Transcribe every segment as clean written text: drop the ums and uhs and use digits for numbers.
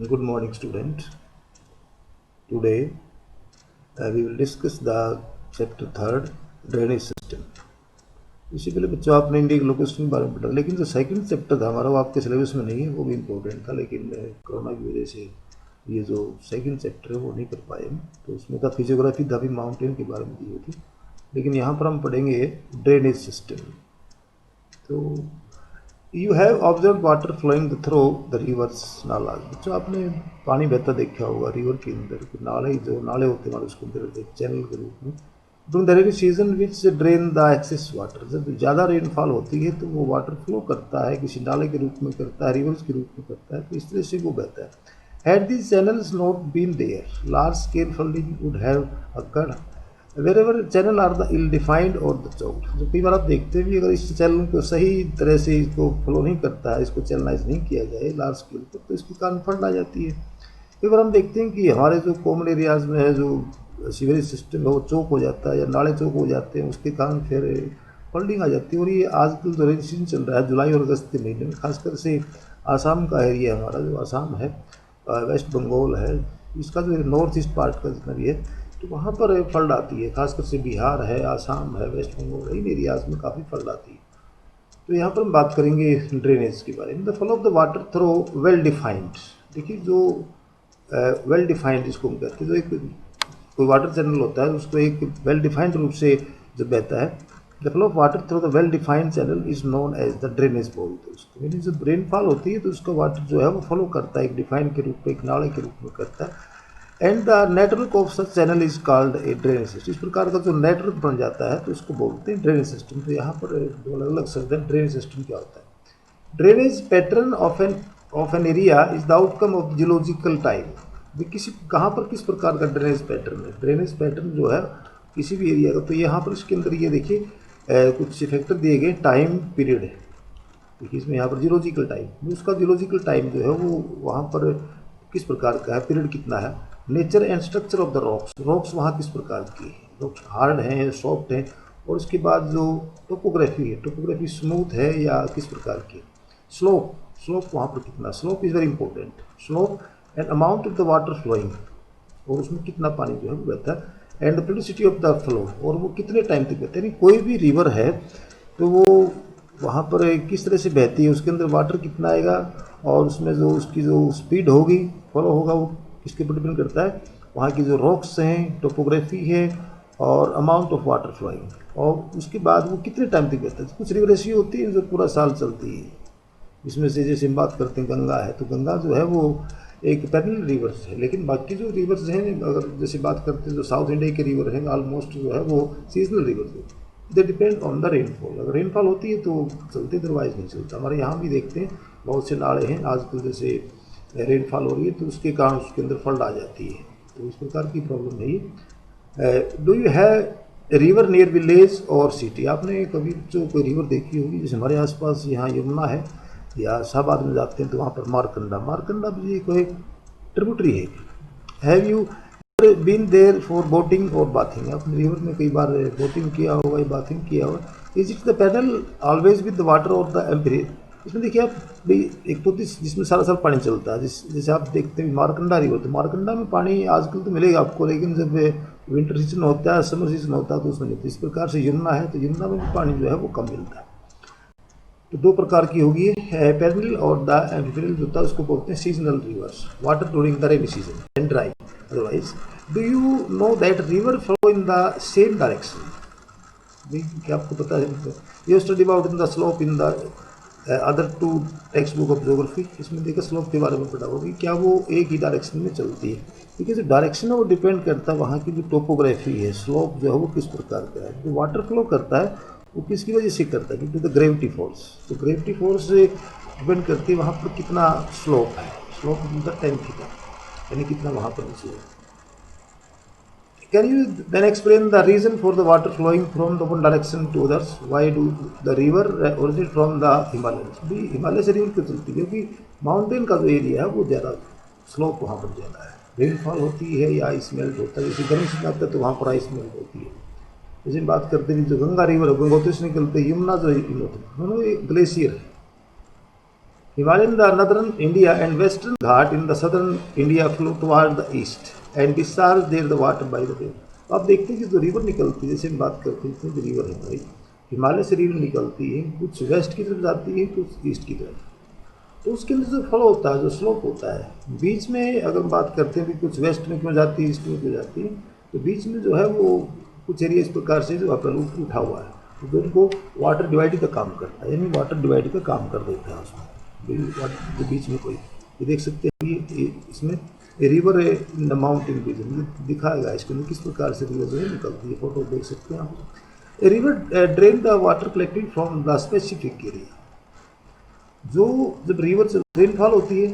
Good morning, student. Today we will discuss the chapter third, drainage system. इससे पहले बच्चों आपने इंडिया लोकेशन के बारे में पढ़ा, लेकिन जो सेकंड चैप्टर था हमारा वो आपके सिलेबस में नहीं है, वो भी इम्पोर्टेंट था, लेकिन कोरोना की वजह से ये जो सेकंड चैप्टर है वो नहीं कर पाए हम। तो उसमें था फिजियोग्राफी, था भी माउंटेन के बारे में दी हुई थी, लेकिन यहाँ पर हम पढ़ेंगे ड्रेनेज सिस्टम। तो you have observe water flowing through the rivers, नाला। बच्चों आपने पानी बहता देखा होगा रिवर के अंदर, नाले जो नाले होते हैं उसके अंदर चैनल के रूप में। During the rainy season which drain the excess water, जब ज़्यादा रेनफॉल होती है तो वो वाटर फ्लो करता है, किसी नाले के रूप में करता है, रिवर्स के रूप में करता है, तो इस तरह से वो बहता है। Had this channels not been there, large scale flooding would have occurred wherever channel are the ill defined और द चौक। जो कई बार आप देखते भी, अगर इस चैनल को सही तरह से इसको फ्लो नहीं करता है, इसको चैनलाइज नहीं किया जाए लार्ज स्केल पर, तो इसकी कारण फ्लड आ जाती है। कई बार हम देखते हैं कि हमारे जो कॉमन एरियाज़ में है, जो सीवरेज सिस्टम है वो चौक हो जाता है या नाले चौक हो जाते हैं, उसके कारण फिर फ्लडिंग आ जाती है। और ये आजकल जो रेनी सीजन चल रहा है जुलाई और अगस्त के महीने में, खासकर से आसाम का एरिया, हमारा जो आसाम है, वेस्ट बंगाल है, इसका जो नॉर्थ ईस्ट पार्ट का जितना भी है, तो वहाँ पर फ्लड आती है। खासकर से बिहार है, आसाम है, वेस्ट बंगाल है, इन एरियाज़ में काफ़ी फ्लड आती है। तो यहाँ पर हम बात करेंगे ड्रेनेज के बारे में। The flow of the water through well defined, देखिए जो वेल डिफाइंड इसको हम कहते हैं, जो एक कोई वाटर चैनल होता है उसको एक वेल डिफाइंड रूप से जब बहता है, the flow of water through the well defined channel is known as the drainage बोलते हैं उसको। यानी जब रेनफॉल होती है तो उसका वाटर जो है वो फ्लो करता है एक डिफाइंड के रूप में, एक नाले के रूप में करता है। And the network of such channel is called a drainage system. इस प्रकार का जो नेटवर्क बन जाता है तो उसको बोलते हैं ड्रेनेज सिस्टम। तो यहाँ पर दो अलग अलग शब्द हैं। ड्रेनेज सिस्टम क्या होता है? Drainage pattern of an area is the outcome of geological time. किसी कहाँ पर किस प्रकार का ड्रेनेज पैटर्न है? ड्रेनेज पैटर्न जो है किसी भी एरिया का, तो यहाँ पर इसके अंदर ये देखिए कुछ फैक्टर दिए गए, टाइम पीरियड है, देखिए इसमें यहाँ पर जियोलॉजिकल टाइम, उसका जियोलॉजिकल टाइम जो है वो वहाँ पर किस प्रकार का है, पीरियड कितना है। Nature and structure of the rocks, rocks वहाँ किस प्रकार की है, रॉक्स हार्ड हैं, सॉफ्ट हैं, और उसके बाद जो टोपोग्राफी है, टोपोग्राफी स्मूथ है या किस प्रकार की। स्लोप, स्लोप वहाँ पर कितना, slope is very important. Slope and amount of the water flowing, और उसमें कितना पानी जो है वो बहता है। And the periodicity of the flow, और वो कितने टाइम तक बहता है। यानी कोई भी रिवर है तो वो वहाँ पर किस तरह से बहती है, उसके अंदर वाटर कितना आएगा, और उसमें जो उसकी जो स्पीड होगी, फ्लो होगा, वो किसके ऊपर डिपेंड करता है, वहाँ की जो रॉक्स हैं, टोपोग्राफी है, और अमाउंट ऑफ वाटर फ्लोइंग, और उसके बाद वो कितने टाइम तक बहता है। कुछ रिवर ऐसी होती है जो पूरा साल चलती है, इसमें से जैसे हम बात करते हैं गंगा है, तो गंगा जो है वो एक पेरिनल रिवर्स है। लेकिन बाकी जो रिवर्स हैं, अगर जैसे बात करते हैं जो साउथ इंडिया के रिवर हैं, ऑलमोस्ट जो है वो सीजनल रिवर्स है, they depend on the rainfall. अगर रेनफॉल होती है तो चलते, अदरवाइज नहीं चलता। हमारे यहाँ भी देखते हैं बहुत से नाले हैं, आजकल जैसे रेनफॉल हो रही है तो उसके कारण उसके अंदर फ्लड आ जाती है, तो इस प्रकार की प्रॉब्लम नहीं है। Do you have river near village और सिटी? आपने कभी जो कोई रिवर देखी होगी, जैसे हमारे आसपास यहाँ यमुना है, या शाहबाद में जाते हैं तो वहाँ पर मारकंडा, मारकंडा भी कोई ट्रिब्यूटरी है। Have you been there for boating और बाथिंग? आपने रिवर में कई बार बोटिंग किया होगा या बाथिंग किया होगा। इज इट द पैदल ऑलवेज विद द वाटर और द एम्पीरियर? इसमें देखिए आप भाई, एक तो जिसमें सारा साल पानी चलता है, जैसे आप देखते हैं मारकंडा रिवर, तो मारकंडा में पानी आजकल तो मिलेगा आपको, लेकिन जब विंटर सीजन होता है, समर सीजन होता है, तो उसमें नहीं। इस प्रकार से यमुना है, तो यमुना में भी पानी जो है वो कम मिलता है। तो दो प्रकार की होगी, पेरिनल और द एम्फिरियल जो होता है उसको बोलते हैं seasonal rivers. Water during the rainy season and dry otherwise. Do you know that river flow in the same direction? क्या आपको पता है? You study about in the slope in the other two text book of geography. इसमें देखिए slope के बारे में पढ़ा होगी, क्या वो एक ही डायरेक्शन में चलती है। देखिए जो डायरेक्शन है वो डिपेंड करता है वहाँ की जो टोपोग्राफी है, स्लोप जो है वो किस प्रकार का है। जो वाटर फ्लो करता है वो किसकी वजह से करता है, क्योंकि द ग्रेविटी फोर्स, तो ग्रेविटी फोर्स से डिपेंड करती है वहाँ पर कितना स्लोप है। स्लोप द 10 थीटा, यानी कितना वहाँ पर नीचे है। Can you then explain the reason for the water flowing from the one direction to others? Why do the river originate from the Himalayas? भी हिमालय से रिवर क्यों चलती है? क्योंकि माउंटेन का जो एरिया है वो ज़्यादा स्लोप वहाँ पर ज़्यादा है, रेनफॉल होती है या आइस मेल्ट होता है। जैसे गर्मी सीजन आता है तो वहाँ पर आइस मेल्ट होती है। जैसे बात करते हैं जो गंगा रिवर है, गंगोत्री से निकलते, यमुना जो दोनों एक ग्लेशियर है। Himalayan in the northern India and western Ghat in the southern India flow toward the east and discharge there the water by the way. तो आप देखते हैं कि जो रिवर निकलती है, जैसे हम बात करते हैं जो रिवर है भाई, हिमालय से रिवर निकलती है, कुछ वेस्ट की तरफ जाती है, कुछ ईस्ट की तरफ। तो उसके अंदर जो फ्लो होता है, जो स्लोप होता है, बीच में अगर बात करते हैं कि कुछ वेस्ट में क्यों जाती है, ईस्ट में क्यों जाती है, तो बीच में जो है वो कुछ एरिया इस प्रकार से जो अपना उठा हुआ है, तो उनको वाटर डिवाइड का काम करता है, यानी वाटर डिवाइड का काम कर देता है उसमें जो बीच में कोई। ये देख सकते हैं ये इसमें रिवर है इन द माउंटेन रीजन, दिखाएगा इसके अंदर किस प्रकार से रिवर जो है निकलती है, फोटो देख सकते हैं आप। River drain the water collected from the specific area. जो जब रिवर से रेनफॉल होती है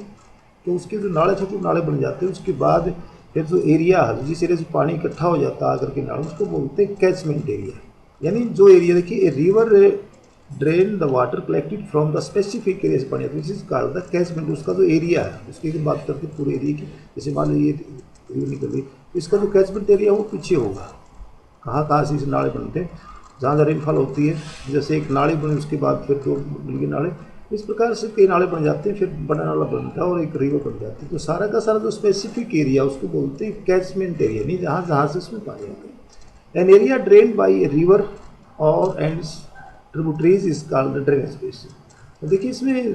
तो उसके जो नाले छोटे नाले बन जाते हैं, उसके बाद फिर जो एरिया है जिस एरिया से पानी इकट्ठा हो जाता है आकर के नाले, उसको बोलते हैं कैचमेंट एरिया। यानी जो एरिया देखिए river drain the water collected from the specific area से पानी आता है, which is called the catchment. उसका जो एरिया है उसकी बात करते हैं पूरे एरिया की, जैसे मान लीजिए रिवर निकल रही तो इसका जो कैचमेंट एरिया वो पीछे होगा। कहाँ से इस नाले बनते हैं, जहाँ जहाँ रेनफॉल होती है, जैसे एक नाली बने उसके बाद फिर दो मिलके नाले, इस प्रकार से कई नाले बन जाते हैं, फिर बड़ा नाला बनता है और एक रिवर बन जाती है। तो सारा का सारा जो स्पेसिफिक एरिया उसको बोलते हैं कैचमेंट एरिया, नहीं जहाँ से उसमें पानी आता है। An area drain by a river और and tributaries is called drainage basin. तो देखिए इसमें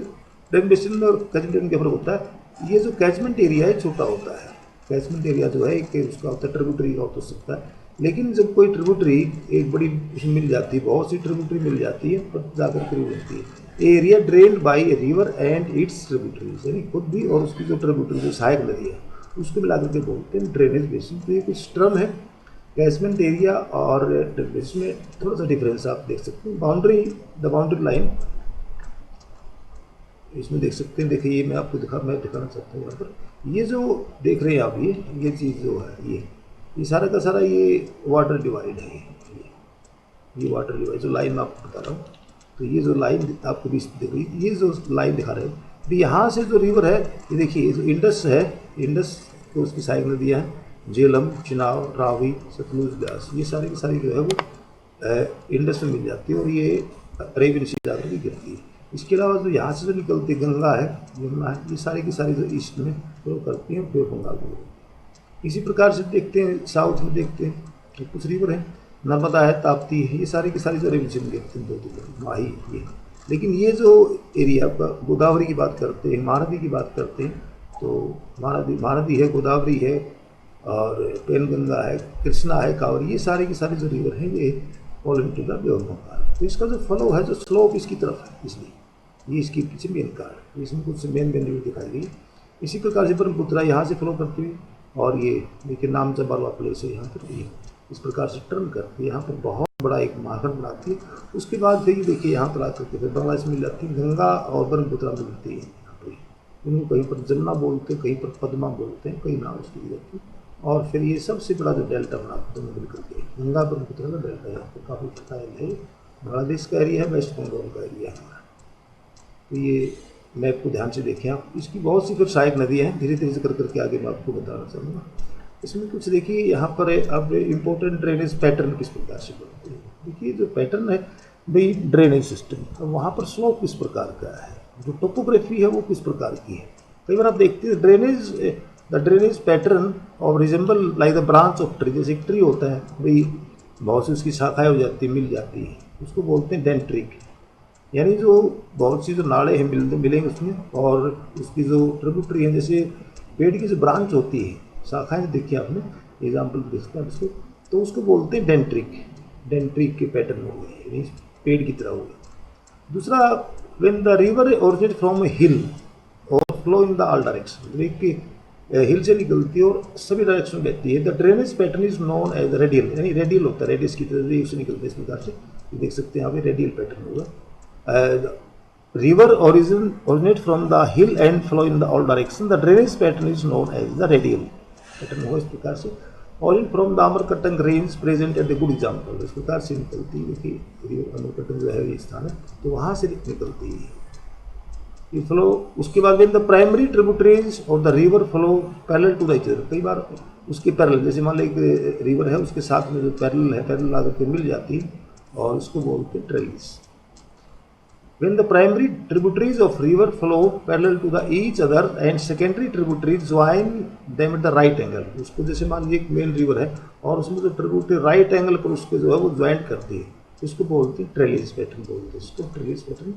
ड्रेन बेसिन और कैचमेंट का फर्क होता है। ये जो कैचमेंट एरिया है छोटा होता है, कैचमेंट एरिया जो है कि उसका होता है ट्रिब्यूटरी का हो सकता है, लेकिन जब कोई ट्रिब्यूटरी एक बड़ी उसमें मिल जाती है, बहुत सी ट्रिब्यूटरी मिल जाती है पर जाकर के बनती है area drained by a river and it's tributaries, यानी खुद भी और उसकी जो ट्रिब्यूटरी जो सहायक नदी है उसको मिलाकर के बोलते हैं ड्रेनेज बेसिन। तो ये कुछ टर्म है कैचमेंट एरिया और ड्रेनेज में थोड़ा सा डिफरेंस आप देख सकते हैं। द बाउंड्री लाइन इसमें देख सकते हैं, देखिए ये मैं आपको दिखाना चाहता हूँ। यहाँ पर ये जो देख रहे हैं आप, ये चीज़ जो है ये सारा का सारा ये वाटर डिवाइड है, ये वाटर डिवाइड जो लाइन मैं आपको बता रहा हूँ। तो ये जो लाइन आपको बीच में दिख रही है, ये जो लाइन दिखा रहे हैं, तो यहाँ से जो रिवर है ये देखिए, ये जो इंडस है, इंडस तो उसकी सहायक नदियाँ हैं, झेलम, चिनाब, रावी, सतलुज, ब्यास, ये सारी की सारी जो है वो इंडस में मिल जाती है और ये अरेबियन सी जाकर के गिरती है। इसके अलावा जो यहाँ से जो निकलती गंगा है, यमुना है, ये सारी की सारी जो ईस्ट में फ्लो करती हैं पे बंगाल में। इसी प्रकार से देखते हैं साउथ में देखते हैं तो कुछ रिवर है, नर्मदा है, ताप्ती है, ये सारी की सारी जो अरेबियन देखते हैं, दो माही ये। लेकिन ये जो एरिया गोदावरी की बात करते हैं, महानदी की बात करते हैं, तो महानदी है, गोदावरी है और पेनगंगा है, कृष्णा है, कावरी, ये सारी की सारी जो रिवर है ये follow into the bay of Bengal. तो इसका जो फ्लो है, जो स्लोप इसकी तरफ है, इसलिए ये इसकी पीछे मेन कार्ड, इसमें कुछ मेन रिवर दिखाई गई। इसी प्रकार से ब्रह्मपुत्रा यहाँ से फ्लो करती हुई और ये देखिए नामचा बालवा प्लेस है यहाँ पर, ये इस प्रकार से टर्न करती है, यहाँ पर बहुत बड़ा एक महाखंड बनाती है। उसके बाद फिर देखिए यहाँ पर आकर के फिर बांग्लादेश मिल जाती है, गंगा और ब्रह्मपुत्रा मिलती है यहाँ पर। इनको कहीं पर जमुना बोलते हैं, कहीं पर पद्मा बोलते हैं, कई नाम उसकी जाती है। और फिर ये सबसे बड़ा जो डेल्टा बनाते हैं मिल करके गंगा ब्रह्मपुत्र का डेल्टा यहाँ पर काफ़ी फर्टाइल है, बांग्लादेश का एरिया है, वेस्ट बंगाल का एरिया है हमारा। तो ये मैप को ध्यान से देखें आप, इसकी बहुत सी फिर सहायक नदियाँ हैं, धीरे धीरे से कर करके आगे मैं आपको बताना चाहूँगा। इसमें कुछ देखिए यहाँ पर अब इम्पोर्टेंट ड्रेनेज पैटर्न किस प्रकार से बनते हैं। देखिए जो पैटर्न है भाई ड्रेनेज सिस्टम, अब वहाँ पर स्लोप किस प्रकार का है, जो टोपोग्राफी है वो किस प्रकार की है। कई बार आप देखते हैं द ड्रेनेज पैटर्न और resemble like the branch of tree, जैसे एक ट्री होता है भाई, बहुत सी उसकी शाखाएँ हो जाती है, मिल जाती है, उसको बोलते हैं डेंट्रिक। यानी जो बहुत सी जो नाले हैं मिलेंगे उसमें, और उसकी जो ट्रिब्यूटरी है, जैसे पेड़ की जो ब्रांच होती है, शाखाएं देखिए आपने एग्जाम्पल देखते हैं उसको, तो उसको बोलते हैं डेंट्रिक के पैटर्न हो गए, यानी पेड़ की तरह हो गए। दूसरा, when the river originate from a hill और flow in the all direction, देखिए हिल से निकलती है और सभी डायरेक्शन में बहती है। The drainage pattern is known as radial, यानी रेडियल होता है, रेडियस की तरह से निकलते हैं इस प्रकार से, देख सकते हैं यहाँ पे रेडियल पैटर्न होगा। River originate from the hill and flow in the all direction, the drainage pattern is known as the radial pattern होगा इस प्रकार से। और from the Amarkantak range present at the good example, इस प्रकार से निकलती है, देखिए अमरकंटक जो है ये स्थान है, तो वहाँ से निकलती है ये फ्लो। उसके बाद द प्राइमरी ट्रिब्यूटरीज और the river flow parallel to the each other, कई बार उसके पैरेलल, जैसे मान लो एक रिवर है उसके साथ में जो पैरेलल है, पैरेलल आकर के मिल जाती है और उसको बोलते हैं trails. When the primary tributaries of river flow parallel to the each other and secondary tributaries join them at the right angle, उसको जैसे मान लीजिए एक मेन रिवर है और उसमें जो ट्रिब्यूटरी राइट एंगल पर उसके जो है वो ज्वाइंट करती है, इसको बोलते हैं ट्रेलिस पैटर्न बोलते हैं इसको, ट्रेलिस पैटर्न।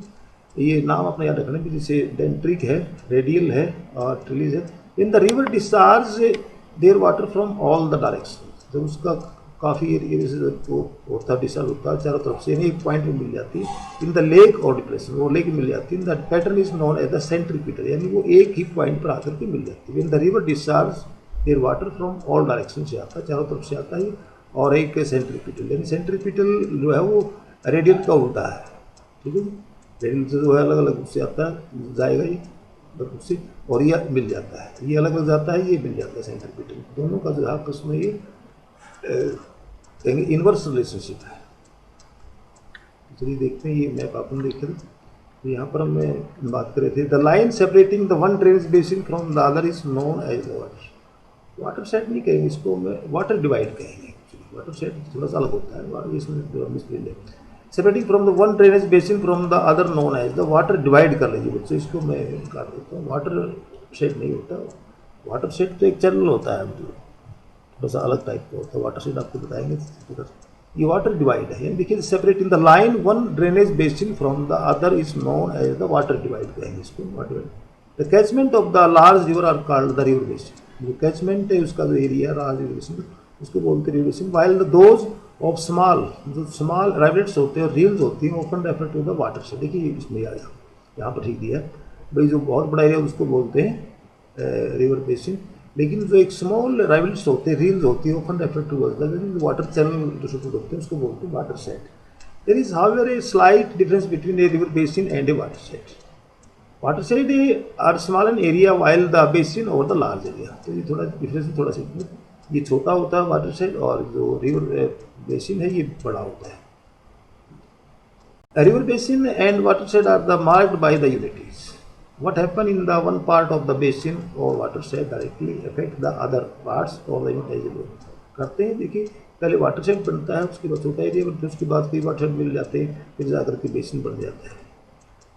ये नाम अपने याद रखना कि जैसे डेंट्रिक है, रेडियल है और ट्रेलिस है। In the river discharge there water from all the direction, जब उसका काफ़ी एरिया से वो होता है डिस्चार्ज होता है चारों तरफ से, यानी एक पॉइंट में मिल जाती है इन द लेक और डिप्रेशन, वो लेक मिल जाती है। In the pattern is known as the centripetal, यानी वो एक ही पॉइंट पर आकर के मिल जाती है। In the river discharge there water from all direction से आता है, चारों तरफ से आता है। और एक सेंट्रीपिटल, यानी सेंट्रीपिटल जो है वो रेडियल का उल्टा है, ठीक है। रेडियल से जो है अलग अलग उससे आता है, जाएगा ये उससे, और ये मिल जाता है, ये अलग अलग जाता है, ये मिल जाता है सेंट्रीपिटल। दोनों का जो है आपस में ये इनवर्स रिलेशनशिप है। चलिए देखते हैं, ये मैप अपन देखे थे, तो यहाँ पर हम बात कर रहे थे the line separating the one drainage basin from the other is known as water. Water set नहीं कहेंगे इसको, मैं वाटर डिवाइड कहेंगे। वाटर सेट थोड़ा सा अलग होता है, वाटर इसमें separating from the one drainage basin from the other known as the water divide कर लीजिए बच्चों, इसको मैं काट देता हूँ। वाटर सेट नहीं होता, वाटर सेट तो एक चैनल होता है, थोड़ा सा अलग टाइप का होता है। वाटर सेट आपको बताएंगे, ये वाटर डिवाइड है। देखिए separate in the line one drainage basin from the other is known as the water divide कहेंगे इसको, water. The catchment of the large river are called the river basin, जो catchment है उसका जो area large river basin उसको बोलते हैं river basin. While those of small, जो स्मॉल राइवलेट्स होते हैं और रील्स होती हैं, often refer to the water set. देखिए इसमें आया, यहाँ पर ठीक दिया भाई, जो बहुत बड़ा एरिया उसको बोलते हैं रिवर बेसिन, लेकिन जो एक स्मॉल राइवल्स होते हैं, रील्स होती है, often refer to water channel जो सपोर्ट होते हैं उसको बोलते हैं water set. There is however a slight difference between a river basin and a water set. Water set are small in area while the basin और the large area, तो ये थोड़ा डिफरेंस थोड़ा सा, ये छोटा होता है वाटर सेट और जो रिवर बेसिन है ये बड़ा होता है। River basin and water set are the marked by the unities. What happen in the one part of the basin or watershed directly affect the other parts or the unit as well करते हैं। देखिए पहले watershed बनता है, उसके बाद छोटा area बनता है, उसके बाद कई वाटरशेड मिल जाते हैं, फिर जाकर के बेसिन बन जाता है।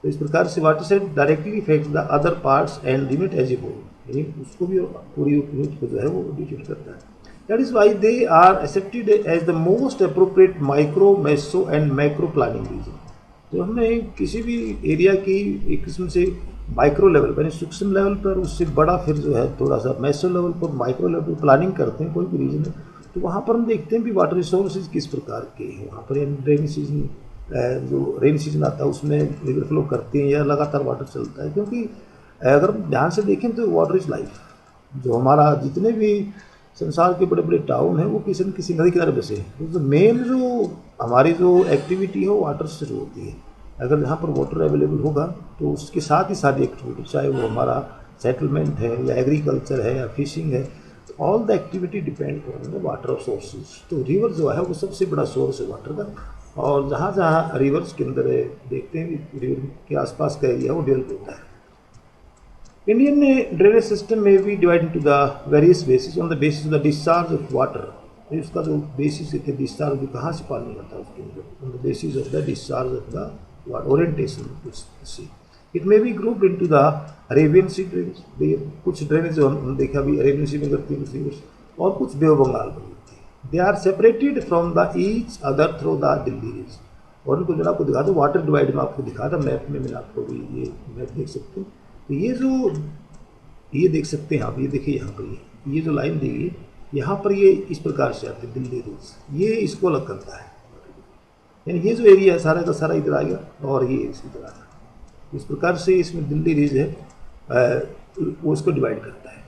तो इस प्रकार से watershed directly affect the other parts and unit as a whole, यानी उसको भी पूरी यूनिट को जो है वो डिफेक्ट करता है। That is why they are accepted as the most appropriate micro, meso and macro planning region. तो हमें किसी भी एरिया की एक किस्म से माइक्रो लेवल पर, सूक्ष्म लेवल पर, उससे बड़ा फिर जो है थोड़ा सा मैसो लेवल पर, माइक्रो लेवल पर प्लानिंग करते हैं कोई भी रीजन है, तो वहाँ पर हम देखते हैं कि वाटर रिसोर्सेज किस प्रकार के हैं। वहाँ पर रेनी सीजन, जो रेनी सीजन आता है उसमें रिवर फ्लो करते हैं या लगातार वाटर चलता है, क्योंकि अगर हम ध्यान से देखें तो वाटर इज लाइफ। जो हमारा जितने भी संसार के बड़े बड़े टाउन हैं वो किसी न किसी नदी किनारे बसे हैं, तो मेन जो हमारी जो एक्टिविटी है वो वाटर से जो होती है। अगर यहाँ पर वाटर अवेलेबल होगा तो उसके साथ ही सारी एक्टिविटी, चाहे वो हमारा सेटलमेंट है या एग्रीकल्चर है या फिशिंग है, all the activity depend on the water sources. तो रिवर जो है वो सबसे बड़ा सोर्स है वाटर का, और जहाँ जहाँ रिवर्स के अंदर देखते हैं रिवर के आसपास का एरिया वो डेवलप होता है। इंडियन ड्रेनेज सिस्टम में भी divide into the various basis on the basis of the discharge of water. उसका जो बेसिस है डिस्चार्ज कहाँ से पानी आता है उसके अंदर, on the basis of the discharge of the orientation to sea. It may be grouped into the Arabian Sea drainage. कुछ ड्रेनेज जो हम देखा भी अरेबियन सी में करती है और कुछ बे ऑफ बंगाल में होती है। They are separated from the each other through the Delhi ridge. और उनको मैंने आपको दिखा था वाटर डिवाइड में, आपको दिखा था मैप में, मैंने आपको भी ये मैप देख सकते हैं। तो ये जो ये देख सकते हैं आप, ये देखिए यहाँ पर ये जो लाइन दी गई यहाँ पर ये इस प्रकार से आती है दिल्ली रीज, ये इसको अलग करता है, यानी ये जो एरिया है सारा का सारा इधर आ गया और ये इधर आ गया। इस प्रकार से इसमें दिल्ली रीज है वो इसको डिवाइड करता है।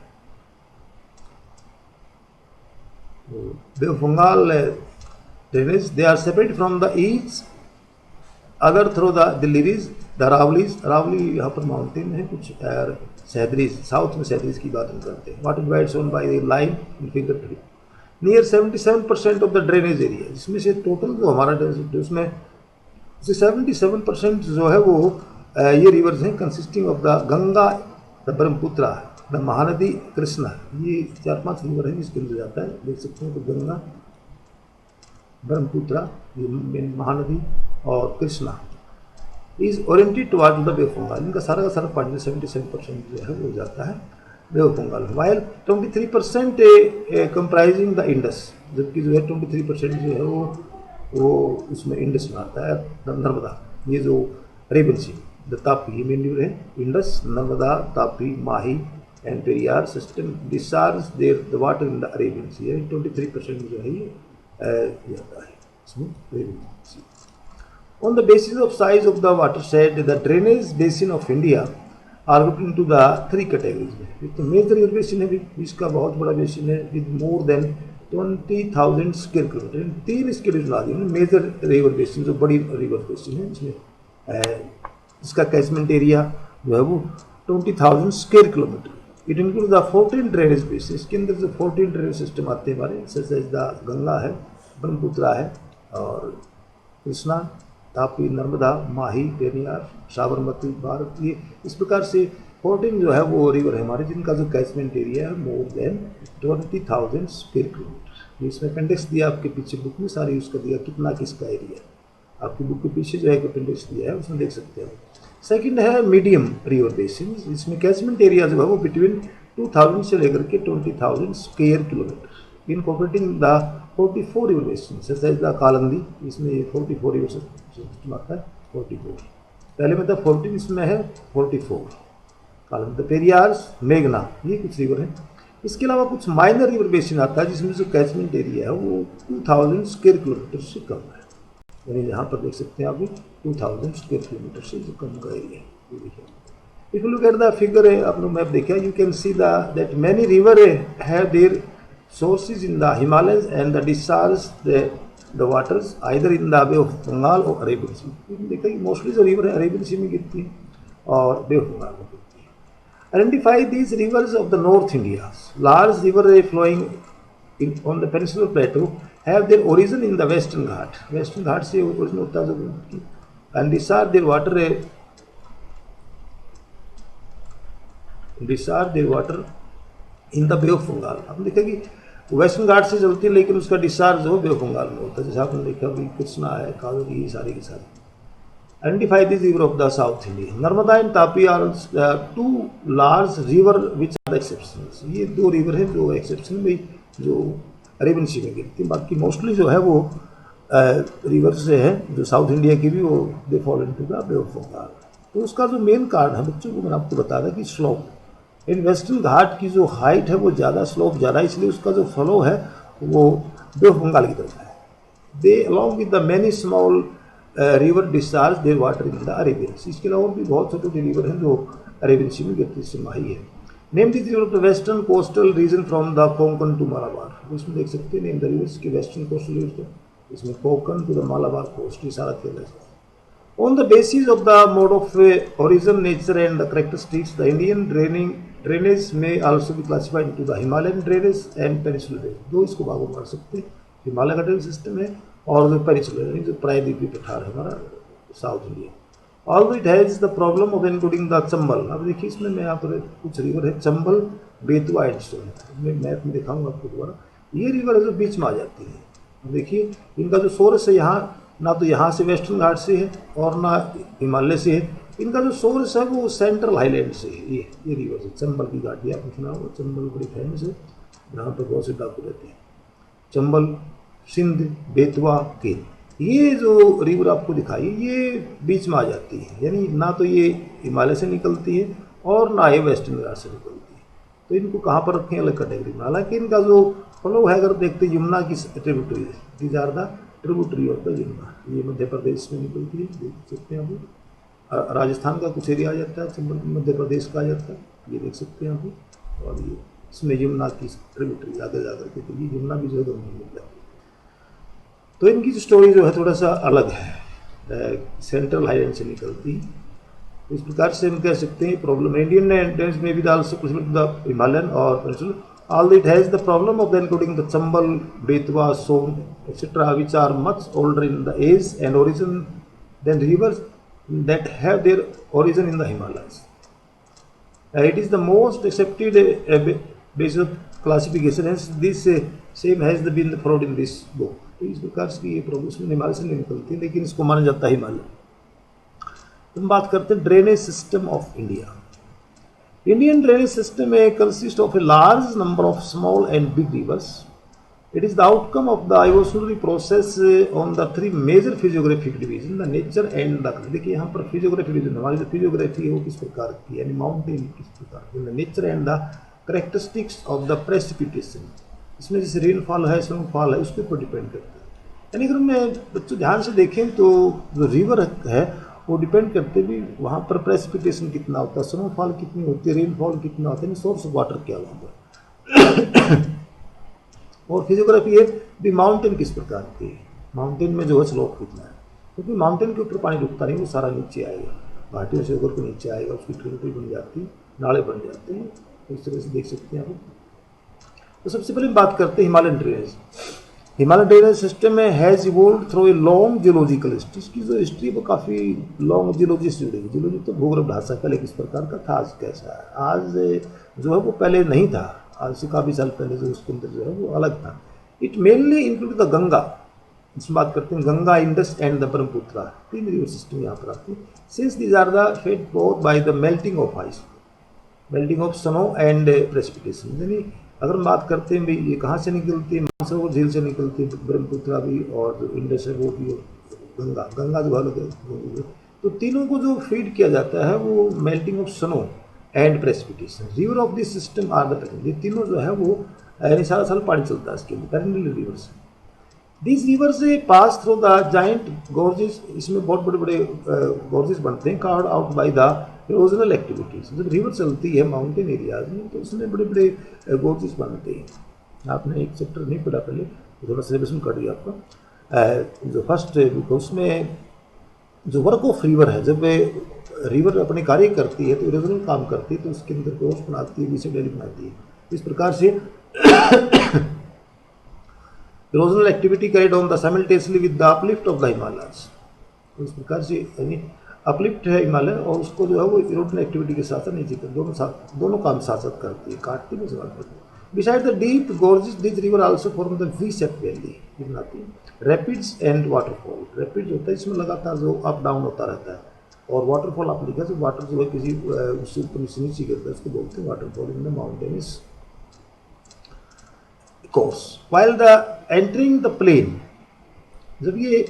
Bay of Bengal drainage they are separate from the each other through the Delhi ridge. The Aravallis, Aravalli यहाँ पर माउंटेन है कुछ, और सैदरीज, साउथ में सैदरीज की बात हम करते हैं। Water divides on by the line in figure 3 near 77% of the drainage area, जिसमें से टोटल जो हमारा ड्रेनेज उसमें से 77% जो है वो ये रिवर्स हैं consisting of the Ganga, the Brahmaputra, the Mahanadi, Krishna. ये 4-5 रिवर हैं जिसके अंदर जाता है, देख सकते हैं। तो गंगा, ब्रह्मपुत्रा, ये महानदी और Krishna, is oriented toward the bay of Bengal. इनका सारा का सारा पानी 77% जो है वो जाता है bay of Bengal. While 23% comprising the Indus, जबकि जो है 23% जो है वो उसमें इंडस में आता है, नर्मदा, ये जो अरेबियन सी, द तापी, ये मेन रिवर है, Indus, Narmada, Tapi, Mahi and Periyar system discharge their the water in the Arabian sea. 23% जो है ये जाता है इसमें Arabian sea. On the basis of size of the watershed, the drainage basin of India are grouped into the three categories. एक तो major river basin है, इसका बहुत बड़ा बेसिन है with more than 20,000 square kilometre. तीन इसके रीजन आ गए मेजर रिवर बेसिन, जो बड़ी रिवर बेसिन है, इसमें इसका कैचमेंट एरिया जो है वो 20,000 square kilometre. It include the 14 drainage basin. इसके अंदर जो 14 ड्रेनेज सिस्टम आते हैं हमारे, सच एज द गंगा है, ब्रह्मपुत्रा है, और कृष्णा, तापी, नर्मदा, माही, पेरियार, साबरमती, भारत, ये इस प्रकार से 14 जो है वो रिवर है हमारे, जिनका जो कैचमेंट एरिया है मोर देन 20,000 स्क्वायर किलोमीटर। इसमें अपेंडिक्स दिया आपके पीछे बुक में, सारी उसका दिया कितना किसका एरिया, आपकी बुक के पीछे जो है अपेंडिक्स दिया है, उसमें देख सकते हैं। सेकंड है मीडियम रिवर बेसिन। इसमें कैचमेंट एरिया जो है वो बिटवीन 2000 से लेकर के 20,000 square kilometre. Incorporating the 44 river basin such as the Kalindi, इसमें 44 रिवर सिस्टम आता है, 44 पहले में था 14, इसमें है 44 कालंदी। पेरियार्स, मेघना, ये कुछ रिवर है। इसके अलावा कुछ माइनर रिवर बेसिन आता है जिसमें जो कैचमेंट एरिया है वो 2000 स्क्वायर किलोमीटर से कम है, यानी यहाँ पर देख सकते हैं आप 2000 स्क्वायर किलोमीटर से जो कम का एरिया है। If you look at the figure है, आप लोग मैप देखा, you can see that many river have their sources in the Himalayas and the discharge the waters either in the Bay of Bengal or Arabian Sea। देखा कि mostly जो river है Arabian सी में गिरती है और बे ऑफ बंगाल में गिरती है। Identify these rivers of the north India. Large river flowing on the peninsular plateau have their origin in the western ghat. Western ghat से ओरिजिन होता है and discharge there water in the bay of Bengal. आपने देखा कि western ghat से चलती है लेकिन उसका डिस्चार्ज जो बे ऑफ बंगाल में होता है, जैसे आपने देखा कि कृष्णा है, कावेरी, सारी की सारी। Identify this river of the south India. Narmada and Tapi are two large river which are the exceptions. ये दो रिवर है जो एक्सेप्शन में जो अरेबियन सी में गिरती है, बाकी मोस्टली जो है वो रिवर से है जो साउथ इंडिया की भी, वो they fall into the bay of Bengal. तो उसका जो मेन कारण है बच्चों को मैंने आपको बताया था कि स्लोप, इन वेस्टर्न घाट की जो हाइट है वो ज़्यादा, स्लोप ज़्यादा, इसलिए उसका जो फ्लो है वो बे ऑफ बंगाल की तरफ है। They along with the many small river discharge there water in the Arabian sea. इसके अलावा भी बहुत छोटे छोटे रिवर हैं जो अरेबियन सी में गिरती से माही है। Name this river of the western coastal region from the Konkan to Malabar. उसमें देख सकते हैं नेम द रिवर्स के वेस्टर्न कोस्टल रीजन, इसमें Konkan to the Malabar coast, ये सारा खेल है। On the basis of the mode of origin, nature and the characteristics, the Indian drainage may also be classified into the Himalayan drainage and peninsular drainage। दो इसको भागों में कर सकते हैं, हिमालय का ड्रेनेज सिस्टम है और जो पेनिसुलर यानी जो प्रायद्वीपीय पठार है हमारा south India. Although it has the problem of including the Chambal. अब देखिए इसमें मैं यहाँ पर कुछ रिवर है, चंबल, बेतवा एंड सोन, मैं मैप में दिखाऊंगा आपको दोबारा। ये रिवर है जो बीच में आ जाती है। देखिए इनका जो सोर्स है यहाँ, ना तो यहाँ से वेस्टर्न घाट से है और ना हिमालय से है, इनका जो सोर्स है वो सेंट्रल हाईलैंड से है। ये रिवर है, चंबल की घाटी आपने सुना होगा, चंबल बड़ी फेमस है, यहाँ पर बहुत से डाकू रहते हैं। चंबल, सिंध, बेतवा, केन, ये जो रिवर आपको दिखाई ये बीच में आ जाती है, यानी ना तो ये हिमालय से निकलती है और ना ये वेस्टर्न घाट से निकलती है। तो इनको कहाँ पर रखें, अलग कैटेगरी में। हालांकि इनका जो फ्लो है अगर देखते हैं यमुना की ट्रिब्यूटरी है, these are the tributary of the Yamuna. ये मध्य प्रदेश में निकलती है, देख सकते हैं आप। राजस्थान का कुछ एरिया आ जाता है, मध्य प्रदेश का आ जाता है, ये देख सकते हैं आप। और ये इसमें यमुना की ट्रिब्यूटरी आगे जाकर के, तो ये यमुना भी जो है गंगा में मिल जाती है। तो इनकी जो स्टोरी जो है थोड़ा सा अलग है, सेंट्रल हाईलैंड से निकलती है। इस प्रकार से हम कह सकते हैं प्रॉब्लम इंडियन एंड में भी द हिमालयन और although it has the problem of the including the Chambal, Betwa, Son, etc., which are much older in the age and origin than rivers that have their origin in the Himalayas. It is the most accepted basis of classification, hence this same has been followed in this book। तो इस प्रकार से ये problem Himalaya से नहीं निकलती, लेकिन इसको माना जाता है हिमालय। हम बात करते हैं drainage system of India. Indian drainage system consist of a large number of small and big reverse. It is the outcome of the evolutionary process on the three major physiographic divisions, the nature and the। देखिए यहाँ पर physiographic division, हमारी जो physiography है वो किस प्रकार की है, यानी माउंटेन किस प्रकार की, the nature and the characteristics of the precipitation। इसमें जैसे रेनफॉल है, स्नोफॉल है, उसके ऊपर डिपेंड करता है। यानी अगर मैं बच्चों ध्यान से देखें तो जो रिवर है वो डिपेंड करते भी वहाँ पर प्रेसिपिटेशन कितना होता है, स्नोफॉल कितनी होती है, रेनफॉल कितना होता है, सोर्स ऑफ वाटर क्या होगा। और फिजियोग्राफी है भी माउंटेन किस प्रकार की है, माउंटेन में जो है स्लोप कितना है, क्योंकि माउंटेन के ऊपर पानी रुकता नहीं, वो सारा नीचे आएगा, घाटियों से होकर के नीचे आएगा, उसकी ट्रिब्यूटरी बन जाती है, नाले बन जाते हैं, इस तरह से देख सकते हैं आप। तो सबसे पहले बात करते हैं Himalayan drainage. Himalayan drainage system में has evolve through a long geological history. इसकी जो हिस्ट्री वो काफ़ी लॉन्ग जियोलॉजी से जुड़ी है। जियोलॉजी तो भूगर्भ ढांचा पहले किस प्रकार का था, आज कैसा है, आज जो है वो पहले नहीं था, आज से काफ़ी साल पहले जो उसके अंदर जो है वो अलग था। It mainly include the Ganga, इसमें बात करते हैं गंगा, इंडस एंड द ब्रह्मपुत्रा, तीन रिवर सिस्टम यहाँ पर आती है। Since these are the fed both by the melting of ice, melting of snow and precipitation. यानी अगर हम बात करते हैं भाई ये कहाँ से निकलती है, मानसरोवर झील से निकलती है ब्रह्मपुत्रा भी, और जो इंडस है वो भी, और गंगा जो अलग है, तो तीनों को जो फीड किया जाता है वो melting of snow and precipitation. River of this system are the parent, ये तीनों जो है वो यानी सारा साल पानी चलता है इसके अंदर, parental reverse. This reverse pass through the giant gorges, इसमें बहुत बड़े बड़े गोर्जेस बनते हैं, card out by the erosional activities. जब रिवर चलती है माउंटेन एरियाज में तो उसमें बड़े बड़े गोर्जेस बनते हैं। आपने एक चैप्टर नहीं पढ़ा पहले, थोड़ा सिलेबस में कट गया आपका, जो फर्स्ट उसमें जो वर्क ऑफ रिवर है, जब रिवर अपने कार्य करती है तो इरोजनल काम करती है, तो उसके अंदर कोर्स बनाती है, बीसी डेली बनाती है। इस प्रकार से erosional activity carried on the simultaneously with the uplift of the Himalayas. इस प्रकार से यानी अपलिफ्ट है हिमालय, और उसको जो है वो इरोजनल एक्टिविटी के साथ नीचे कर दोनों काम साथ साथ करती है, काटती है, सवाल करती है। Besides the deep gorges, this river also form the V-shaped valley, बनाती है। Rapids and waterfall, rapids होता है इसमें लगातार जो अप डाउन होता रहता है, और वाटरफॉल आप लिखा तो वाटर जो है किसी उससे ऊपर से नीचे गिरता है, उसको बोलते हैं waterfall in the mountainous course. While the entering the plain, जब ये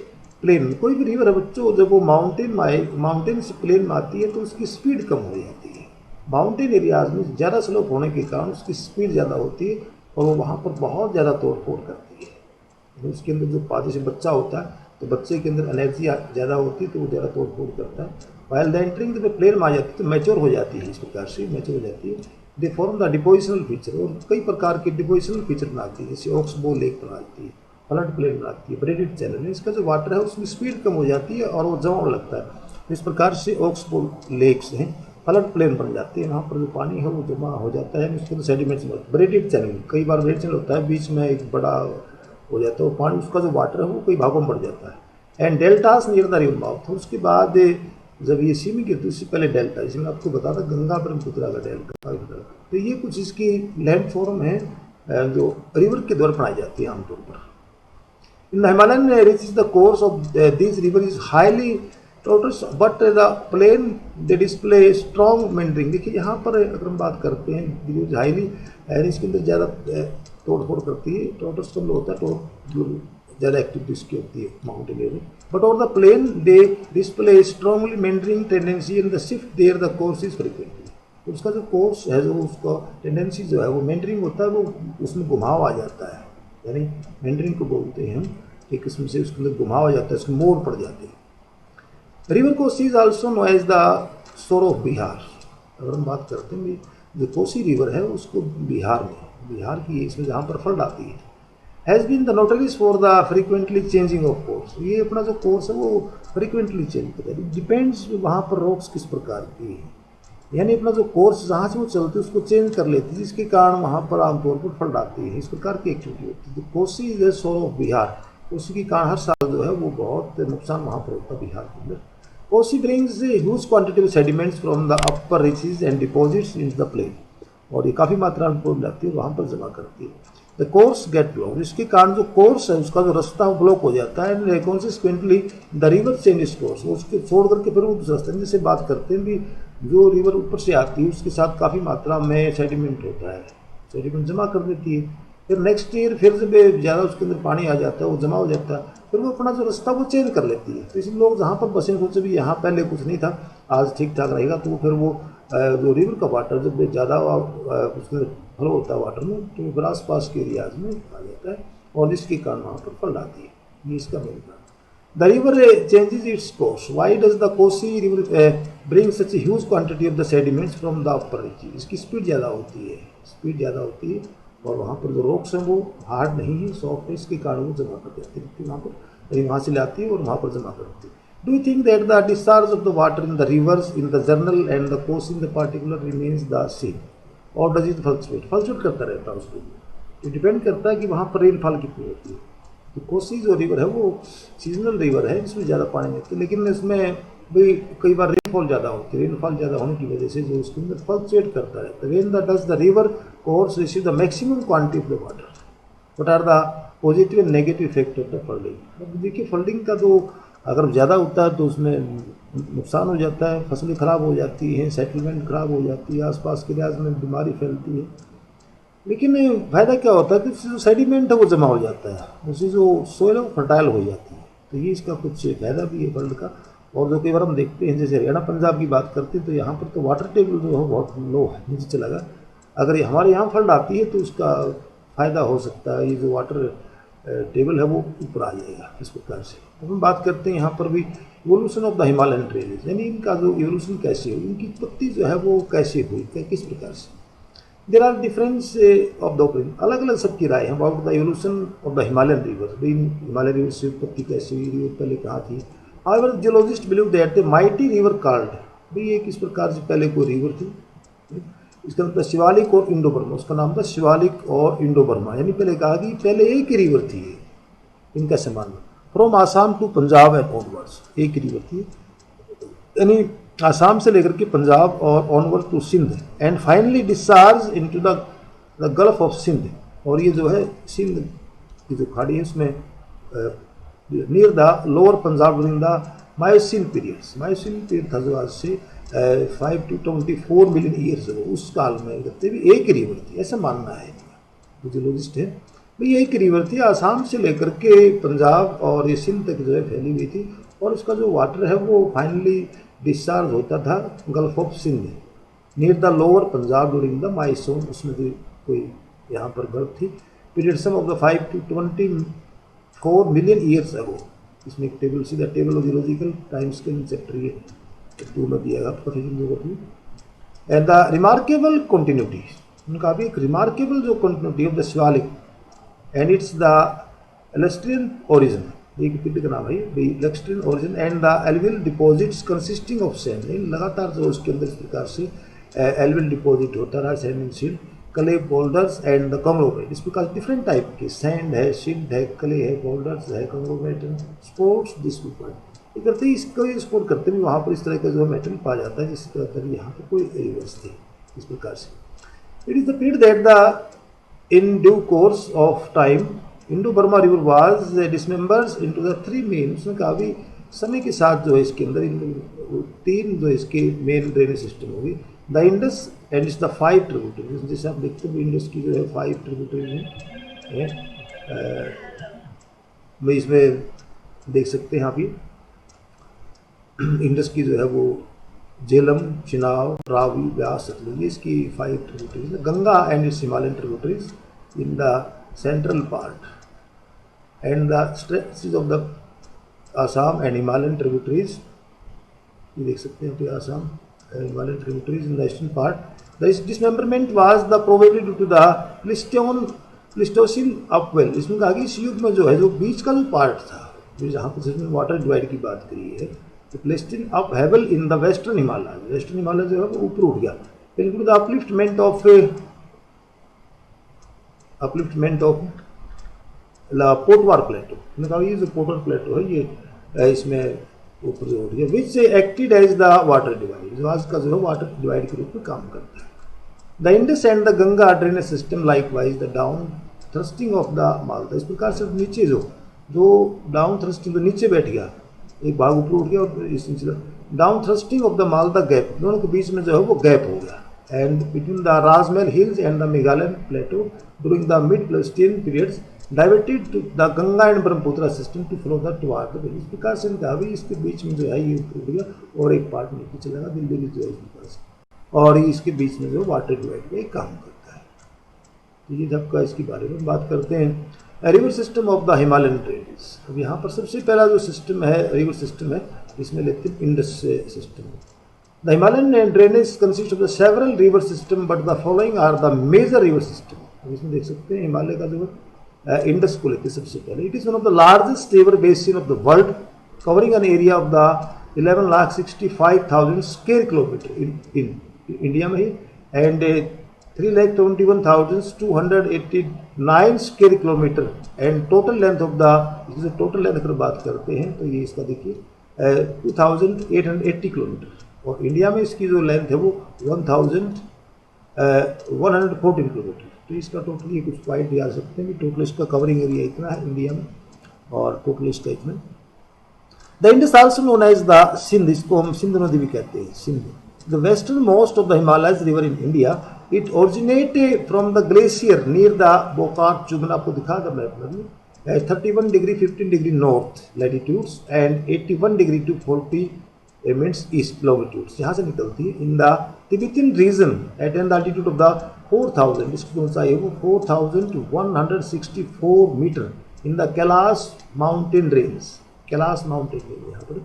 प्लेन कोई भी रिवर है बच्चों, जब वो माउंटेन से प्लेन में आती है तो उसकी स्पीड कम हो जाती है। माउंटेन एरियाज में ज़्यादा स्लोप होने के कारण उसकी स्पीड ज़्यादा होती है, और वो वहाँ पर बहुत ज़्यादा तोड़ फोड़ करती है। उसके अंदर जो जैसे बच्चा होता है तो बच्चे के अंदर एनर्जी ज़्यादा होती है, तो वो ज़्यादा तोड़ फोड़ करता है। वाइल द एंटरिंग जब प्लेन में आ जाती है तो मैच्योर हो जाती है, इस प्रकार से मैच्योर हो जाती है। They form the depositional feature, और कई प्रकार के डिपोजिशनल फीचर बनाती है, जैसे ऑक्सबो लेक बनाती है, फ्लड प्लेन बनाती है, ब्रेडेड चैनल। इसका जो वाटर है उसमें स्पीड कम हो जाती है और वो जमा लगता है। इस प्रकार से ऑक्सबो लेक्स हैं, फ्लड प्लेन बन जाते हैं, वहाँ पर जो पानी है वो जमा हो जाता है, उसके अंदर सेडिमेंट्स में। ब्रेडेड चैनल, कई बार ब्रेडेड चैनल होता है, बीच में एक बड़ा हो जाता है, वो पानी उसका जो वाटर है वो कई भागों में बढ़ जाता है। And deltas near the river mouth, उसके बाद जब ये सीमी गिरती है उससे पहले डेल्टा, जिसमें आपको बता था गंगा ब्रह्मपुत्रा का डेल्टा। तो ये कुछ इसकी लैंड फॉर्म है जो रिवर के द्वारा बनाई जाती है आमतौर पर। In the Himalayan reaches the course of this river is highly tortuous but the plain they display strong meandering. देखिए यहाँ पर अगर हम बात करते हैं हाईली, इसके अंदर ज़्यादा तोड़ फोड़ करती है, टोटस कम होता है, तो ज़्यादा एक्टिविटी इसकी होती है माउंटेन एरिया में। बट और the plain they display strongly meandering tendency and the shift there the course is frequently. उसका जो कोर्स है, जो उसका टेंडेंसी जो है वो मेंडरिंग होता है, वो उसमें घुमाव आ जाता है, यानी मेंडरिंग को बोलते हैं हम, एक किस्म से उसके अंदर घुमाव आ जाता है, उसके मोड़ पड़ जाते हैं। River Kosi is also known as the sorrow of Bihar. अगर हम बात करते हैं जो कोसी रिवर है उसको बिहार की इसमें जहाँ पर फ्लड आती है, has been the notorious for the frequently changing of course. ये अपना जो कोर्स है वो फ्रीक्वेंटली चेंज करता है, डिपेंड्स वहाँ पर रॉक्स किस प्रकार की है, यानी अपना जो कोर्स जहाँ से वो चलती है उसको चेंज कर लेती है, जिसके कारण वहाँ पर आमतौर पर फ्लड आती है। इस प्रकार की एक्टिविटी होती है। तो Kosi is the sorrow of Bihar, Kosi के कारण हर साल जो है वो बहुत नुकसान वहाँ पर होता है बिहार के अंदर। Kosi brings huge quantity of sediments from the upper reaches and deposits in the plain, और ये काफ़ी मात्रा में जाती है, वहाँ पर जमा करती है। द कोर्स गेट ब्लॉक, इसके कारण जो कोर्स है उसका जो रास्ता वो ब्लॉक हो जाता है, and consequently the river change its course, उसके छोड़ करके फिर वो दूसरा रास्ता, जैसे बात करते हैं भी जो रिवर ऊपर से आती है उसके साथ काफ़ी मात्रा में सेडिमेंट होता है, सेडिमेंट जमा कर देती है, फिर नेक्स्ट ईयर फिर जब ज़्यादा उसके अंदर पानी आ जाता है वो जमा हो जाता है, फिर वो अपना जो रास्ता वो चेंज कर लेती है। तो इसलिए लोग जहाँ पर बसे सोचे भी यहाँ पहले कुछ नहीं था, आज ठीक ठाक रहेगा, तो फिर वो जो रिवर का वाटर जब ज़्यादा उसमें फ्लो होता है वाटर में, तो फिर आस पास के एरियाज में आ जाता है और इसके कारण वहाँ पर फ्लड आती है, ये इसका मेन कारण। The river changes its course. Why does the Kosi river bring such a huge quantity of the sediments from the upper reaches? इसकी स्पीड ज़्यादा होती है, स्पीड ज़्यादा होती है और वहाँ पर जो रॉक्स हैं वो हार्ड नहीं है, सॉफ्ट है, इसके कारण वो जमा कर देती है वहाँ पर, वहाँ से लाती है और वहाँ पर जमा करती है। Do you think that the discharge of the water in the rivers in the general and the Kosi in the particular remains the same, or does it fluctuate? Fluctuate करता रहता है उसको, ये डिपेंड करता है कि वहाँ पर रेनफॉल कितनी होती है। तो कोसी जो रिवर है वो सीजनल रिवर है, इसमें ज़्यादा पानी नहीं होता, लेकिन इसमें भी कई बार रेनफॉल ज़्यादा होती है, रेनफॉल ज़्यादा होने की वजह से जो उसके अंदर फ्लक्चुएट करता है। When the does the river course receive the maximum quantity of the water, what are the positive and negative effect of the flooding. देखिए फ्लडिंग का जो अगर ज़्यादा होता है तो उसमें नुकसान हो जाता है, फसलें ख़राब हो जाती हैं, सेटलमेंट ख़राब हो जाती है, आसपास के इलाज में बीमारी फैलती है। लेकिन फ़ायदा क्या होता है कि जो सेडिमेंट है वो जमा हो जाता है, उससे जो सोइल है वो फर्टाइल हो जाती है, तो ये इसका कुछ फ़ायदा भी है फ्लड का। और जो कई बार हम देखते हैं जैसे हरियाणा पंजाब की बात करते हैं तो यहाँ पर तो वाटर टेबल जो है बहुत लो है, नीचे चला गया। अगर ये हमारे यहाँ फ्लड आती है तो उसका फ़ायदा हो सकता है, ये जो वाटर टेबल है वो ऊपर आ जाएगा इस प्रकार से। अब हम बात करते हैं यहाँ पर भी evolution of the Himalayan ranges, यानी इनका जो इवोल्यूशन कैसे हुई, इनकी उत्पत्ति जो है वो कैसे हुई, किस प्रकार से। There are difference of the opinion, अलग अलग सबकी राय है about the evolution of the Himalayan river, Himalayan river से उत्पत्ति कैसे हुई, रिवर पहले कहाँ थी। However geologist believe that the mighty river called, भाई ये किस प्रकार से पहले कोई रिवर थी, इसका नाम था शिवालिक और इंडो बर्मा, उसका नाम था शिवालिक और इंडो बर्मा, यानी पहले कहा कि पहले एक ही रिवर थी इनका समान, from Assam to Punjab and onwards, एक ही रिवर थी, यानी आसाम से लेकर के पंजाब और onward to Sindh, and finally discharge into the gulf of Sindh, और ये जो है सिंध की जो खाड़ी है उसमें near the lower Punjab during the myosin periods, myosin period था जो आज से 5 to 24 मिलियन ईयर्स हो, उस काल में कहते भी एक ही रिवर थी, ऐसा मानना है जियोलॉजिस्ट है भाई, एक ही रिवर थी, आसाम से लेकर के पंजाब और ये सिंध तक जो है फैली हुई थी, और उसका जो वाटर है वो फाइनली डिस्चार्ज होता था gulf of Sindh near the lower Punjab during the Miocene, उसमें भी कोई यहाँ पर गल्फ थी, period some of the 5 to 24 million years ago. इसमें एक टेबल सीधा table of geological time scale chapter ये 2 में दिया गया professor geography, and the remarkable continuity, उनका भी एक रिमार्केबल जो continuity of the Shivalik and its the lacustrine origin, एक पीढ़ी का नाम है lacustrine origin, and the alluvial deposits consisting of sand, लगातार जो उसके अंदर इस प्रकार से एल्वियल डिपॉजिट होता रहा, sand and silt, clay boulders and the conglomerate, इस प्रकार डिफरेंट टाइप के सैंड है, सिल्ट है, क्ले है, बोल्डर्स है, कंग्लोमरेट एंड स्पोर्ट्स दिस ये करते ही इसको स्पोर्ट करते भी वहाँ पर इस तरह का जो मेटल पाया जाता है जिसके तरह यहाँ पर कोई रिवर्स थे इस प्रकार से। It is the period that the in due course of time Indo Burma river was dismembers into the 3 main, उसने कहा भी समय के साथ जो है इसके अंदर 3 जो इसके मेन ड्रेनेज सिस्टम होगी, the Indus and its the 5 tributaries, जैसे आप देखते हैं इंडस की जो है 5 ट्रिब्यूटरीज हैं, मैं इसमें देख सकते हैं यहाँ भी इंडस की जो है वो झेलम, चिनाब, रावी, व्यास, सतलुज, इसकी 5 tributaries, Ganga and it's Himalayan tributaries in the central part, and the stretches of the Assam and Himalayan tributaries, ये देख सकते हैं फिर Assam Himalayan tributaries in the eastern part. The dismemberment was the probably due to the Pleistocene upwell, इसमें कहा कि इस युग में जो है जो बीच का जो पार्ट था, जो जहाँ पर जिसमें वाटर डिवाइड की बात करी है, तो pleistocene upheaval in the western Himalaya, western Himalaya जो है वो ऊपर उठ गया, बिल्कुल the upliftment of Potwar plateau, मैंने कहा ये जो पोटवार प्लेटो है ये इसमें ऊपर जो उठ गया, which acted as the water divide, जो आज का जो है वाटर डिवाइड के रूप में काम करता है। The Indus and the Ganga drainage system like wise the down thrusting of the Malda, इस प्रकार से नीचे जो डाउन थ्रस्टिंग तो नीचे बैठ गया, एक भाग ऊपर उठ गया और इस down thrusting of the Malda gap, दोनों के बीच में जो है वो गैप हो गया, and between the Rajmahal hills and the Meghalayan plateau during the mid pleistocene periods diverted to the Ganga and Brahmaputra system to flow the toward the, इस प्रकार से अभी इसके बीच में जो है ये ऊपर उठ गया और एक पार्ट नीचे चलेगा दिल्ली जो है इस प्रकार से, और इसके बीच में जो वाटर डिवाइड का काम करता है। तो ये सबका इसके बारे में बात करते हैं। River system of the Himalayan ranges, अब यहाँ पर सबसे पहला जो सिस्टम है रिवर सिस्टम है, इसमें लेते हैं Indus system. The Himalayan drainage consist of the several river system but the following are the major river system. अब इसमें देख सकते हैं हिमालय का जो इंडस को लेते सबसे पहले, it is one of the largest river basin of the world covering an area of the 11,65,000 square kilometre in India में ही, and 3,21,289 square kilometre, and total length of the, total length अगर बात करते हैं तो ये इसका देखिए 2,880 किलोमीटर, और इंडिया में इसकी जो लेंथ है वो 1,114 किलोमीटर। तो इसका टोटल ये कुछ पॉइंट याद सकते हैं कि टोटल इसका कवरिंग एरिया इतना है इंडिया में, और टोटल इसका इतना। The Indus also known as the Sindh, इसको हम सिंध नदी भी कहते हैं, Sindh. The western most of the Himalayas river in India, it originated from the glacier near the Bokat Chuban, आपको दिखा था मैप में, 31 degree 15 degree north latitudes and 81 degree to 40 minutes east longitudes, यहाँ से निकलती है in the Tibetan region at an altitude of the 4,000, इसकी ऊंचाई है वो 4,164 metre in the Kailash mountain range, Kailash mountain range यहाँ पर।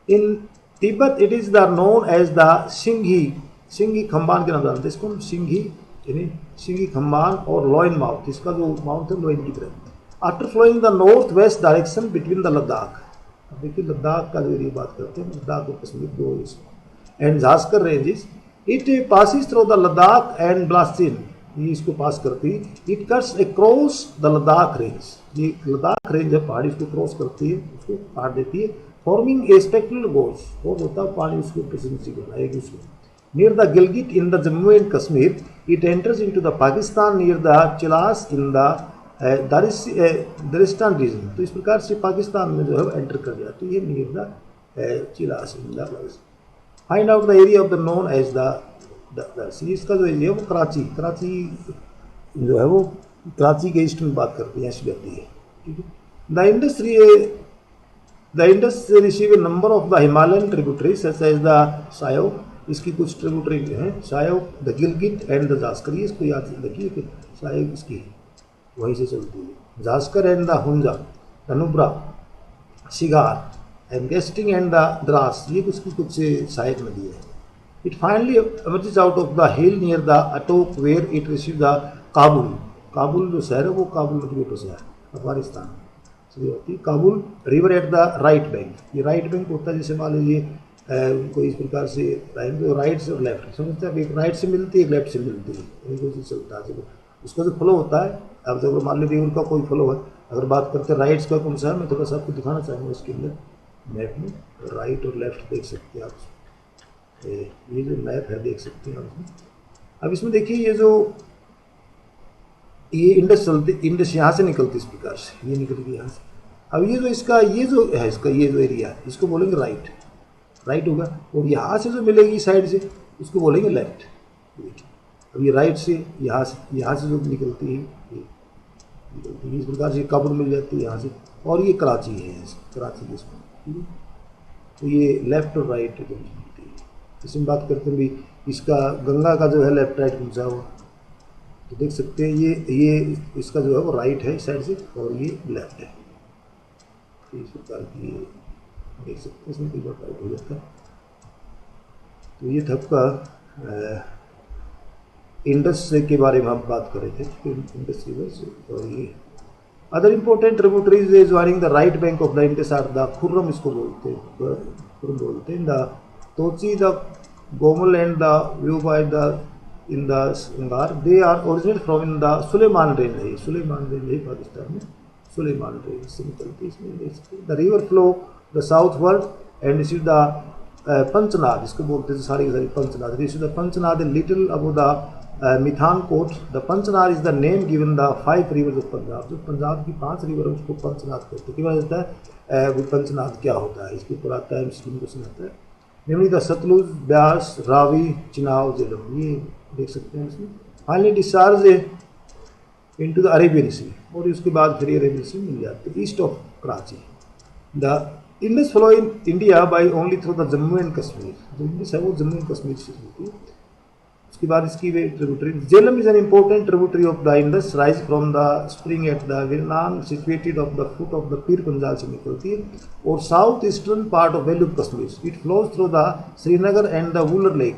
In Tibet it is the known as the Singhi Khamban के नाम जानते हैं इसको, सिंघी खम्बान और लोइन माउथ, इसका जो माउथ है लोइन की तरफ। After flowing the north west direction between the Ladakh, अब देखिए लद्दाख का जो एरिया बात करते हैं, लद्दाख और कश्मीर दो and Zanskar ranges, it passes through the Ladakh and Baltistan, ये इसको पास करती है। It cuts across the Ladakh range, ये लद्दाख रेंज है पहाड़ी, इसको क्रॉस करती है, उसको काट देती है, फॉर्मिंग ए स्पेक्ट्रल गोज, और होता है पानी उसके ऊपर से नीचे बनाएगी उसको। Near the Gilgit in the Jammu and Kashmir, it enters into the Pakistan near the Chilas in the Dardistan region, तो इस प्रकार से पाकिस्तान में जो है एंटर कर जाती है near the Chilas in the. Find out the area of the known as the इसका जो एरिया है वो कराची जो है वो कराची के ईस्ट में बात करती है, ऐसी जाती है, ठीक है। The Indus receive a number of the Himalayan tributaries such as the Shyok, इसकी कुछ ट्रिब्यूटरी हैं, Shyok, the Gilgit and the Zaskar, इसको याद रखिए कि सायो इसकी वहीं से चलती है, Zanskar and the Hunza, the Nubra, Shigar and Gasting and the Dras, ये उसकी कुछ सहायक नदी है। It finally emerges out of the hill near the Attock where it receive the Kabul, Kabul जो शहर है वो काबुल नदी के ऊपर से है, अफगानिस्तान से होती है। Kabul river at the right bank, ये राइट बैंक होता है, जैसे मान लीजिए उनको इस प्रकार से राइट से और लेफ्ट समझते हैं, एक राइट से मिलती है एक लेफ्ट से मिलती है, चलता है उसका जो फ्लो होता है। अब जब मान लीजिए उनका कोई फ्लो है, अगर बात करते हैं राइट्स का कौन सा है, मैं थोड़ा सा आपको दिखाना चाहूँगा इसके अंदर मैप में, राइट और लेफ्ट देख सकते हैं आप, ये जो मैप है देख सकते हैं आप। अब इसमें देखिए ये इंडस चलती, इंडस यहाँ से निकलती इस प्रकार से, ये निकलती यहाँ से। अब ये जो इसका ये जो है इसका ये जो एरिया है इसको बोलेंगे राइट, राइट होगा, और यहाँ से जो मिलेगी साइड से उसको बोलेंगे लेफ्ट। अब ये राइट से यहाँ से जो निकलती है ये निकलती है इस प्रकार से, काबुल मिल जाती है यहाँ से, और ये कराची है, कराची जिसमें, ठीक है। तो ये लेफ्ट और राइट मिलती है। इसमें बात करते हैं भी इसका गंगा का जो है लेफ्ट राइट कौन सा हो, तो देख सकते हैं ये इसका जो है वो राइट है इस साइड से, और ये लेफ्ट है, इस प्रकार की देख सकते हैं, इसमें कई बार टाइट हो जाता है। तो ये था आपका इंडस के बारे में हम बात कर रहे थे, इंडस रिवर्स। और ये other important tributaries joining the right bank of the Indus are the Khurram, इसको बोलते हैं, खुर्रम बोलते हैं, the Tochi, the Gomal and the view by the in the Sangar, they are originate from in the Sulaiman range है, सुलेमान रेंज है पाकिस्तान में, सुलेमान रेंज से निकलती है इसमें। The river flow the south world and this is the Panchnad, इसको बोलते हैं सारी की सारी Panchnad, this is the Panchnad little above the Mithankot. The Panchnad is the name given the 5 rivers of Punjab. जो पंजाब की 5 रिवर है उसको पंचनाद कहते हैं. क्या होता है वो पंचनाद क्या होता है, इसके ऊपर आता है मुस्लिम क्वेश्चन आता है. नेमली द सतलुज, ब्यास, रावी, चिनाब, झेलम, ये देख सकते हैं इसमें. Finally discharge into the Arabian Sea, और उसके बाद फिर अरेबियन सी मिल जाती है east of Karachi. The Indus flow in India by only through the Jammu and Kashmir. जो इंडस है वो जम्मू एंड कश्मीर से होती है. उसके बाद इसकी tributary Jhelum is an important tributary of the Indus, rise from the spring at the Verinag situated of the foot of the Pir Panjal से निकलती है और south eastern part of valley of Kashmir. It flows through the Srinagar and the Wular lake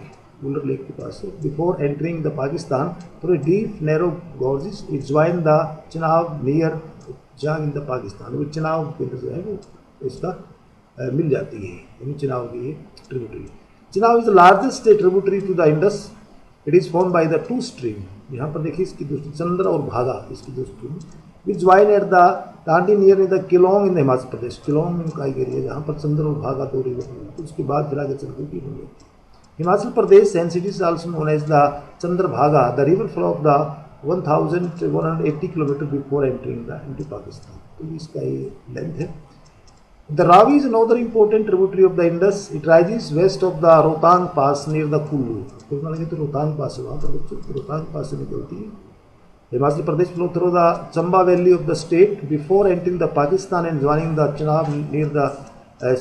के पास है. Before entering the Pakistan through deep narrow gorges it join the Chenab near Jhang in the Pakistan. वो चिनाब के अंदर जो है वो इसका मिल जाती है, यानी चिनाब की ये tributary. Chenab is the largest tributary to the Indus. It is form by the 2 stream. यहाँ पर देखिए इसकी दो चंद्र और भागा, इसकी 2 stream which join at the Tandi near in the Keylong in the Himachal Pradesh. Keylong इनका एरिया जहाँ पर चंद्र और भागा 2 रिवर, उसके बाद फिर आगे चल के बन गई. Himachal Pradesh and city is also known as the Chandrabhaga. The river flow of the 1180 kilometre before entering the into Pakistan. तो इसका ये लेंथ है. The Ravi is another important tributary of the Indus. It rises west of the Rohtang Pass near the Kullu. देखना लगे तो रोहतांग पास है, वहाँ पर बच्चों रोहतांग पास से निकलती है. Himachal Pradesh flow through the Chamba valley of the state before entering the Pakistan and joining the Chenab near the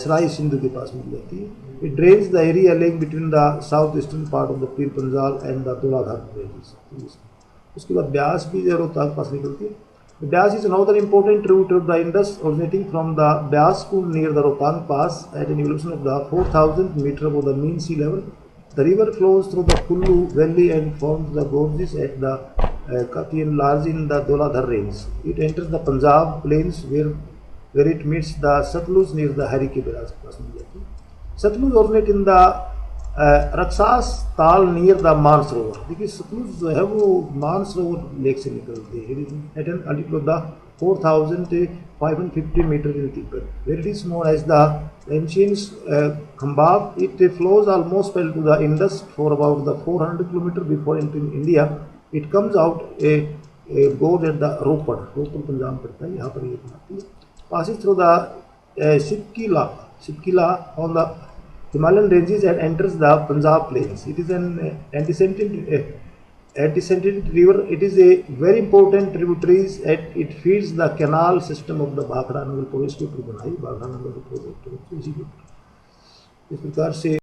Sarai Sindhu के पास मिल जाती है. It drains the area link between the south eastern part of the Pir Panjal and the Dhauladhar villages. उसके बाद ब्यास भी रोहतांग पास निकलती है. Beas is another important tributary of the Indus, originating from the Beas Pool near the Rohtang Pass at an elevation of the 4,000 meter above the mean sea level. The river flows through the Kullu Valley and forms the gorges at the Kapian Large in the Dhauladhar range. It enters the Punjab plains where it meets the Satluj near the Harike Barrage. Satluj originates in the रक्षास ताल near the Mansarovar. देखिए सतलुज जो है वो Mansarovar lake से निकलती है. At an altitude of the 4,550 metre in Tibet, where it is known as the ancient Khambab. It flows almost parallel to the Indus for about the 400 kilometre before entering India. It comes out a गोड at the रोपड़ पंजाब पड़ता है, यहाँ पर ये बनाती है. Passes through the Shipki La on the Himalayan ranges and enters the Punjab plains. It is an descendant river. It is a very important tributary. It feeds the canal system of the Bhakra Nagar project के ऊपर बनाई. Bhakra Nagar project इसी के ऊपर इस प्रकार से